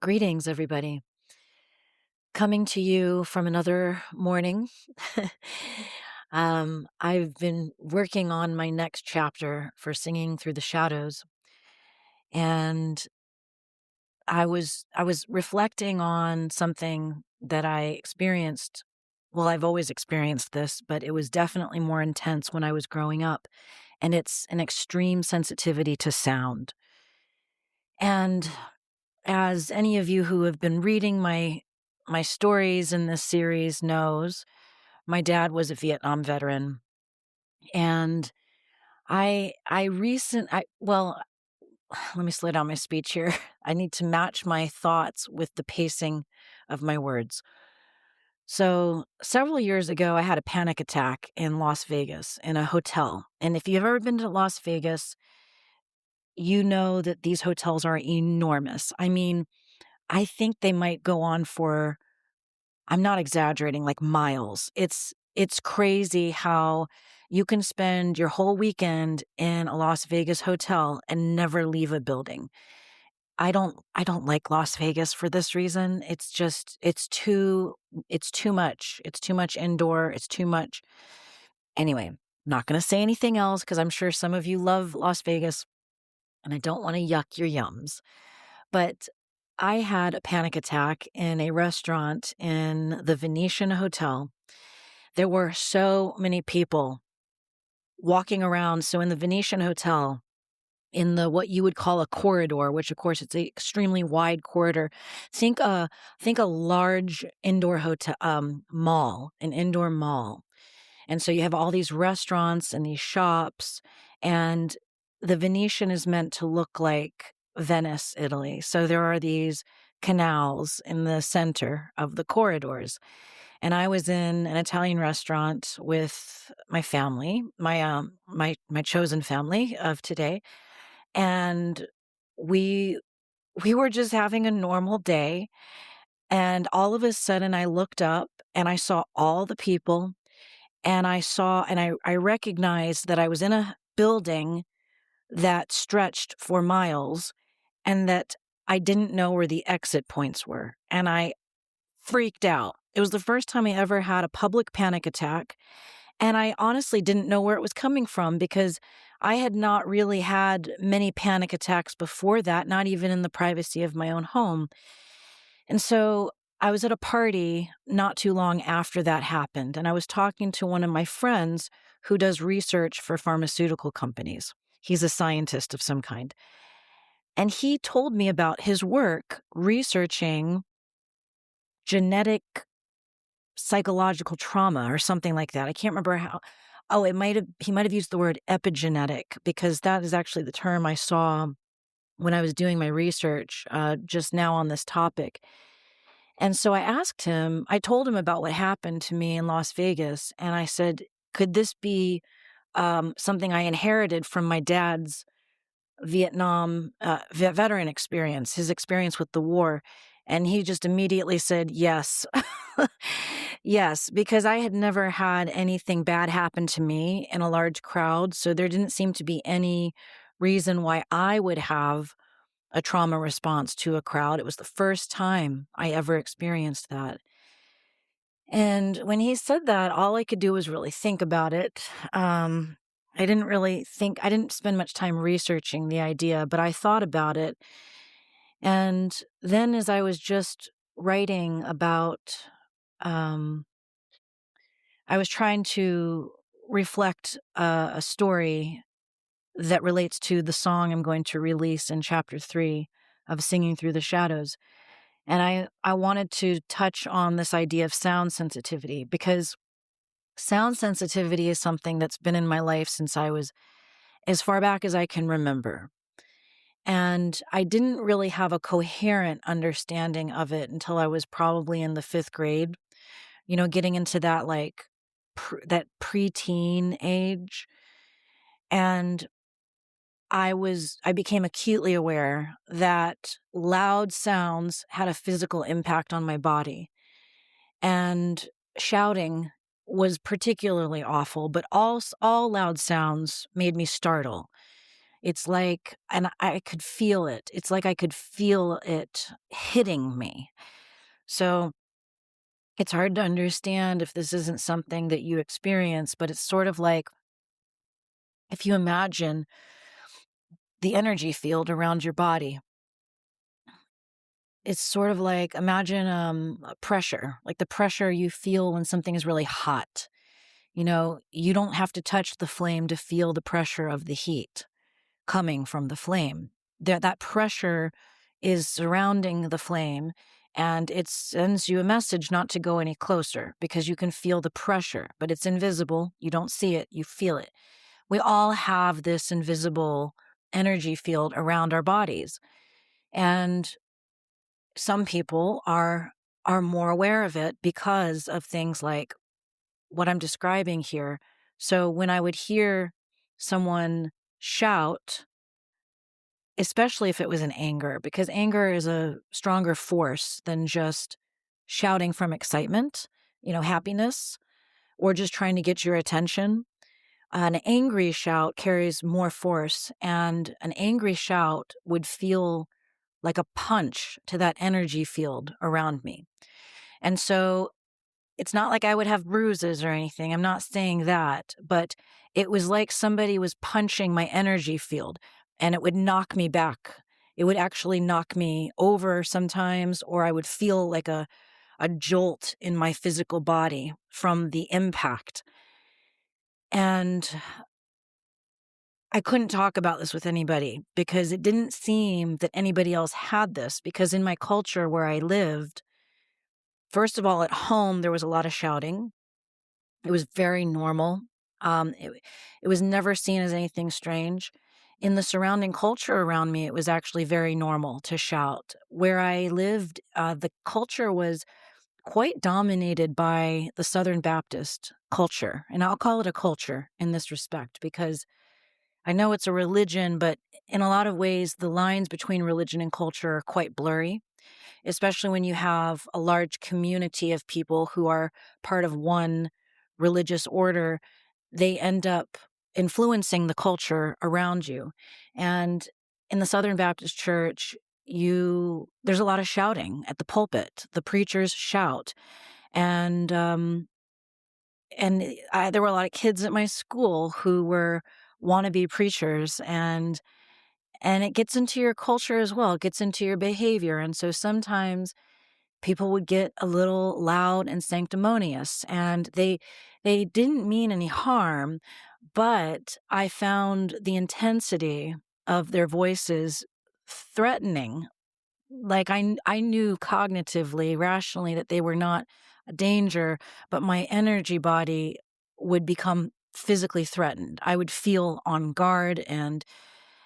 Greetings, everybody. Coming to you from another morning. I've been working on my next chapter for Singing Through the Shadows, and I was reflecting on something that I experienced. Well, I've always experienced this, but it was definitely more intense when I was growing up, and it's an extreme sensitivity to sound. And as any of you who have been reading my stories in this series knows, my dad was a Vietnam veteran, and I recent I well, let me slow down my speech here. I need to match my thoughts with the pacing of my words. So, several years ago, I had a panic attack in Las Vegas in a hotel. And if you've ever been to Las Vegas, you know that these hotels are enormous. I mean, I think they might go on for, I'm not exaggerating, like miles. It's crazy how you can spend your whole weekend in a Las Vegas hotel and never leave a building. I don't like Las Vegas for this reason. It's too much. It's too much indoor. It's too much. Anyway, not going to say anything else because I'm sure some of you love Las Vegas and I don't want to yuck your yums. But I had a panic attack in a restaurant in the Venetian hotel. There were so many people walking around. So in the Venetian hotel, in the what you would call a corridor, which of course it's an extremely wide corridor. Think a large indoor hotel mall, an indoor mall. And so you have all these restaurants and these shops, and the Venetian is meant to look like Venice, Italy. So there are these canals in the center of the corridors. And I was in an Italian restaurant with my family, my chosen family of today, and we we were just having a normal day, and all of a sudden I looked up and I saw all the people, and I recognized that I was in a building that stretched for miles and that I didn't know where the exit points were, and I freaked out. It was the first time I ever had a public panic attack, and I honestly didn't know where it was coming from because I had not really had many panic attacks before that, not even in the privacy of my own home. And so I was at a party not too long after that happened, and I was talking to one of my friends who does research for pharmaceutical companies. He's a scientist of some kind. And he told me about his work researching genetic psychological trauma or something like that. I can't remember how. Oh, he might have used the word epigenetic because that is actually the term I saw when I was doing my research just now on this topic. And so I told him about what happened to me in Las Vegas. And I said, could this be something I inherited from my dad's Vietnam veteran experience, his experience with the war? And he just immediately said, yes. Yes, because I had never had anything bad happen to me in a large crowd. So there didn't seem to be any reason why I would have a trauma response to a crowd. It was the first time I ever experienced that. And when he said that, all I could do was really think about it. I didn't spend much time researching the idea, but I thought about it. And then as I was just writing about, I was trying to reflect a story that relates to the song I'm going to release in chapter 3 of Singing Through the Shadows. And I wanted to touch on this idea of sound sensitivity because sound sensitivity is something that's been in my life since I was as far back as I can remember. And I didn't really have a coherent understanding of it until I was probably in the 5th grade, getting into that that preteen age. And I became acutely aware that loud sounds had a physical impact on my body. And shouting was particularly awful, but all loud sounds made me startle. It's like, and I could feel it. It's like I could feel it hitting me. So it's hard to understand if this isn't something that you experience, but it's sort of like if you imagine the energy field around your body. It's sort of like imagine a pressure, like the pressure you feel when something is really hot. You don't have to touch the flame to feel the pressure of the heat coming from the flame. That pressure is surrounding the flame, and it sends you a message not to go any closer because you can feel the pressure, but it's invisible. You don't see it, you feel it. We all have this invisible energy field around our bodies. And some people are more aware of it because of things like what I'm describing here. So when I would hear someone shout, especially if it was in anger, because anger is a stronger force than just shouting from excitement, happiness, or just trying to get your attention. An angry shout carries more force, and an angry shout would feel like a punch to that energy field around me. And so it's not like I would have bruises or anything. I'm not saying that, but it was like somebody was punching my energy field and it would knock me back. It would actually knock me over sometimes, or I would feel like a jolt in my physical body from the impact. And I couldn't talk about this with anybody because it didn't seem that anybody else had this, because in my culture where I lived, first of all, at home, there was a lot of shouting. It was very normal. It was never seen as anything strange. In the surrounding culture around me, it was actually very normal to shout. Where I lived, the culture was quite dominated by the Southern Baptist culture. And I'll call it a culture in this respect because I know it's a religion, but in a lot of ways, the lines between religion and culture are quite blurry, especially when you have a large community of people who are part of one religious order. They end up influencing the culture around you. And in the Southern Baptist Church, there's a lot of shouting at the pulpit. The preachers shout. And there were a lot of kids at my school who were wannabe preachers, and it gets into your culture as well. It gets into your behavior. And so sometimes people would get a little loud and sanctimonious, and they didn't mean any harm, but I found the intensity of their voices threatening. Like I knew cognitively, rationally that they were not a danger, but my energy body would become physically threatened. I would feel on guard, and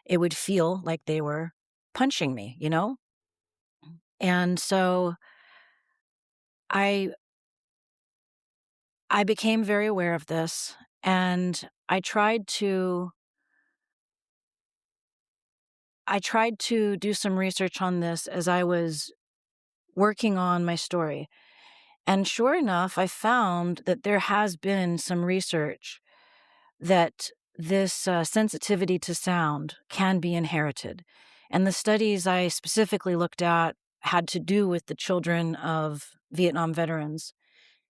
it would feel like they were punching me. And so I I became very aware of this, and I tried to do some research on this as I was working on my story. And sure enough, I found that there has been some research that this sensitivity to sound can be inherited. And the studies I specifically looked at had to do with the children of Vietnam veterans,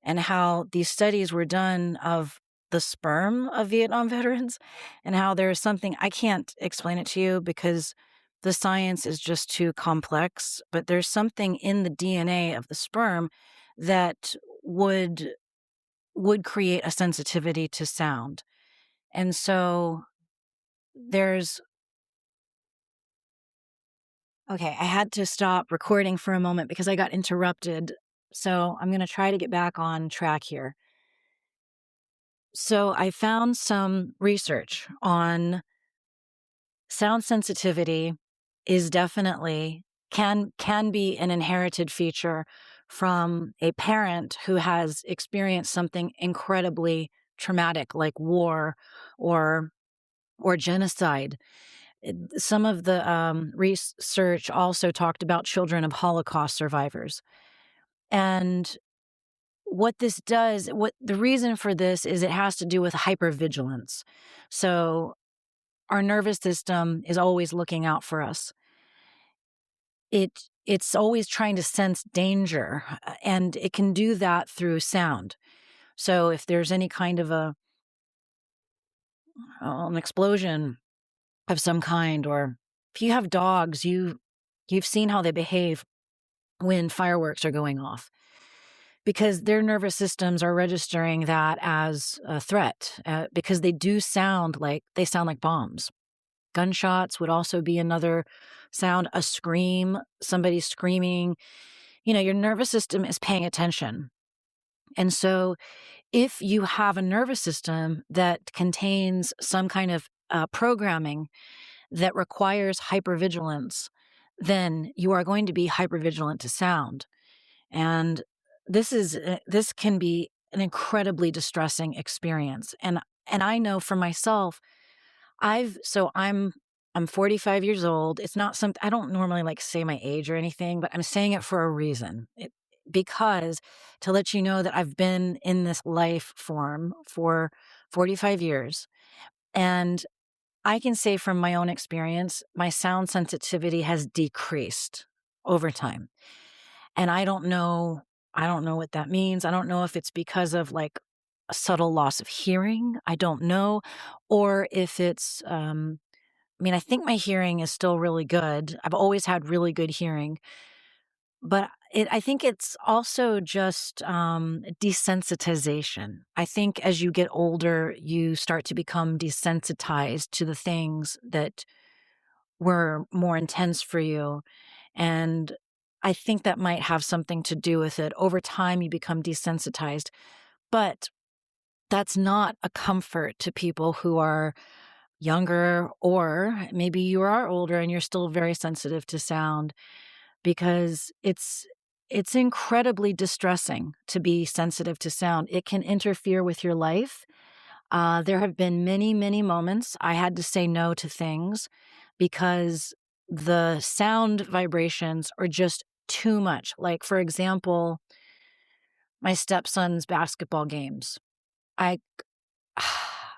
and how these studies were done of the sperm of Vietnam veterans, and how there is something, I can't explain it to you because the science is just too complex, but there's something in the DNA of the sperm that would create a sensitivity to sound. And so there's okay, I had to stop recording for a moment because I got interrupted. So I'm going to try to get back on track here. So I found some research on sound sensitivity is definitely can be an inherited feature from a parent who has experienced something incredibly traumatic like war or genocide. Some of the research also talked about children of Holocaust survivors. And what the reason for this is it has to do with hypervigilance. So our nervous system is always looking out for us. It's always trying to sense danger, and it can do that through sound. So if there's any kind of an explosion of some kind, or if you have dogs, you've seen how they behave when fireworks are going off, because their nervous systems are registering that as a threat, because they sound like bombs. Gunshots would also be another sound, a scream, somebody screaming. Your nervous system is paying attention. And so if you have a nervous system that contains some kind of programming that requires hypervigilance, then you are going to be hypervigilant to sound. And this can be an incredibly distressing experience. And I know for myself, I'm 45 years old. It's not something I don't normally like say my age or anything, but I'm saying it for a reason. Because to let you know that I've been in this life form for 45 years. And I can say from my own experience, my sound sensitivity has decreased over time. And I don't know what that means. I don't know if it's because of like a subtle loss of hearing. I don't know. Or if I think my hearing is still really good. I've always had really good hearing, but I think it's also just desensitization. I think as you get older, you start to become desensitized to the things that were more intense for you. And I think that might have something to do with it. Over time, you become desensitized. But that's not a comfort to people who are younger, or maybe you are older and you're still very sensitive to sound, because it's incredibly distressing to be sensitive to sound. It can interfere with your life. There have been many, many moments I had to say no to things because the sound vibrations are just too much. Like, for example, my stepson's basketball games. I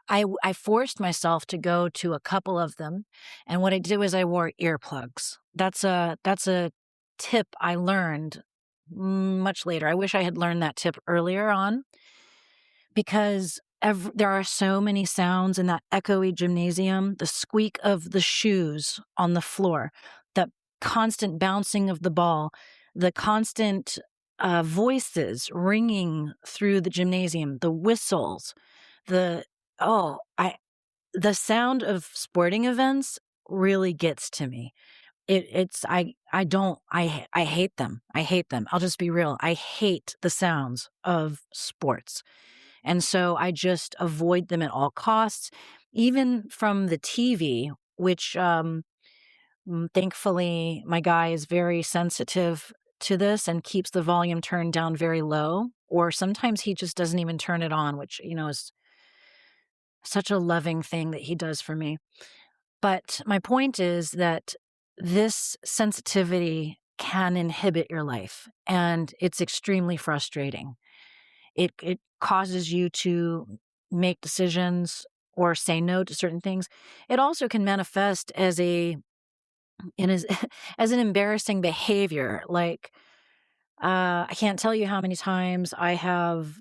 I forced myself to go to a couple of them, and what I did was I wore earplugs. That's a tip I learned much later. I wish I had learned that tip earlier on, because there are so many sounds in that echoey gymnasium, the squeak of the shoes on the floor, the constant bouncing of the ball, the constant voices ringing through the gymnasium, the whistles, the oh, the sound of sporting events really gets to me. It's I don't I hate them. I hate them. I'll just be real. I hate the sounds of sports. And so I just avoid them at all costs, even from the TV, which thankfully my guy is very sensitive to this and keeps the volume turned down very low, or sometimes he just doesn't even turn it on, which, is such a loving thing that he does for me. But my point is that this sensitivity can inhibit your life, and it's extremely frustrating. It causes you to make decisions or say no to certain things. It also can manifest as as an embarrassing behavior. Like, I can't tell you how many times I have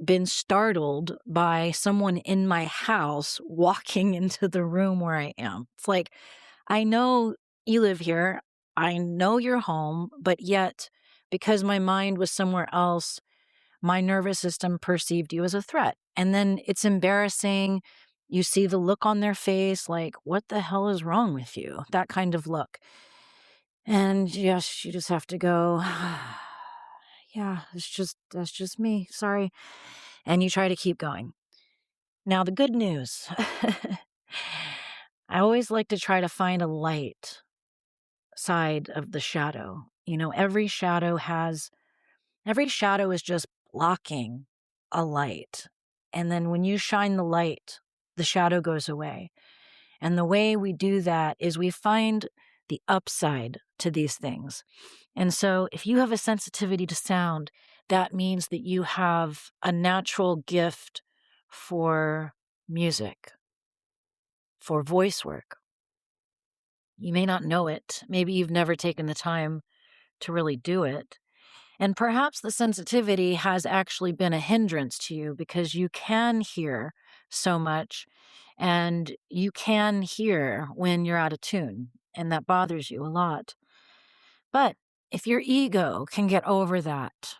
been startled by someone in my house walking into the room where I am. It's like, I know you live here, I know you're home, but yet, because my mind was somewhere else, my nervous system perceived you as a threat. And then it's embarrassing. You see the look on their face, like, what the hell is wrong with you? That kind of look. And yes, you just have to go, yeah, that's just me. Sorry. And you try to keep going. Now, the good news, I always like to try to find a light side of the shadow. Every shadow is just blocking a light. And then when you shine the light, the shadow goes away. And the way we do that is we find the upside to these things. And so if you have a sensitivity to sound, that means that you have a natural gift for music. for voice work. You may not know it. Maybe you've never taken the time to really do it. And perhaps the sensitivity has actually been a hindrance to you because you can hear so much and you can hear when you're out of tune, and that bothers you a lot. But if your ego can get over that,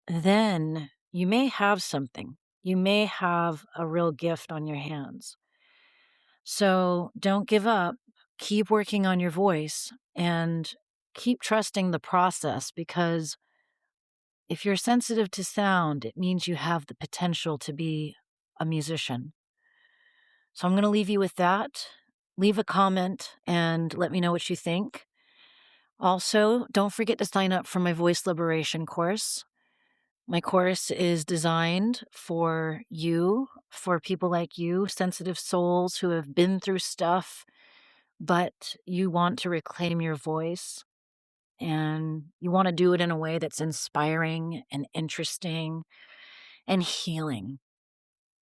then you may have something. You may have a real gift on your hands. So don't give up. Keep working on your voice and keep trusting the process, because if you're sensitive to sound, it means you have the potential to be a musician. So I'm going to leave you with that. Leave a comment and let me know what you think. Also, don't forget to sign up for my voice liberation course. My course is designed for you, for people like you, sensitive souls who have been through stuff, but you want to reclaim your voice and you want to do it in a way that's inspiring and interesting and healing.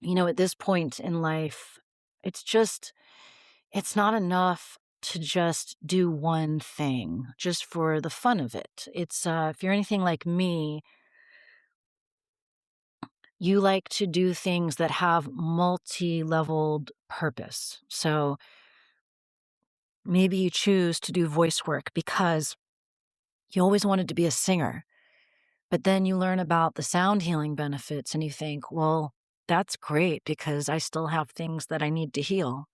At this point in life, it's not enough to just do one thing just for the fun of it. If you're anything like me, you like to do things that have multi-leveled purpose. So maybe you choose to do voice work because you always wanted to be a singer, but then you learn about the sound healing benefits and you think, well, that's great because I still have things that I need to heal.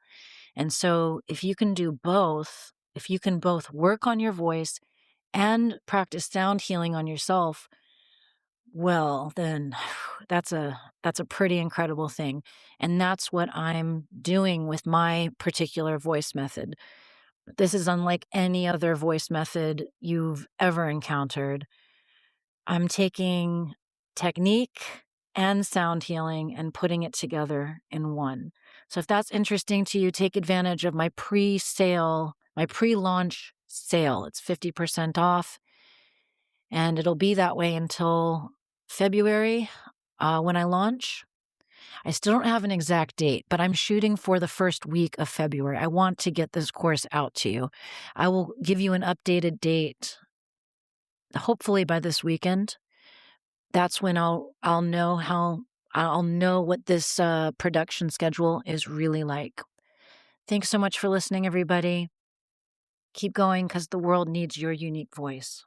And so if you can do both, if you can both work on your voice and practice sound healing on yourself, well, then that's a pretty incredible thing. And that's what I'm doing with my particular voice method. This is unlike any other voice method you've ever encountered. I'm taking technique and sound healing and putting it together in one. So if that's interesting to you, take advantage of my pre-sale, my pre-launch sale. It's 50% off, and it'll be that way until February when I launch. I still don't have an exact date, but I'm shooting for the first week of February. I want to get this course out to you. I will give you an updated date, hopefully by this weekend. That's when I'll know what this production schedule is really like. Thanks so much for listening, everybody. Keep going because the world needs your unique voice.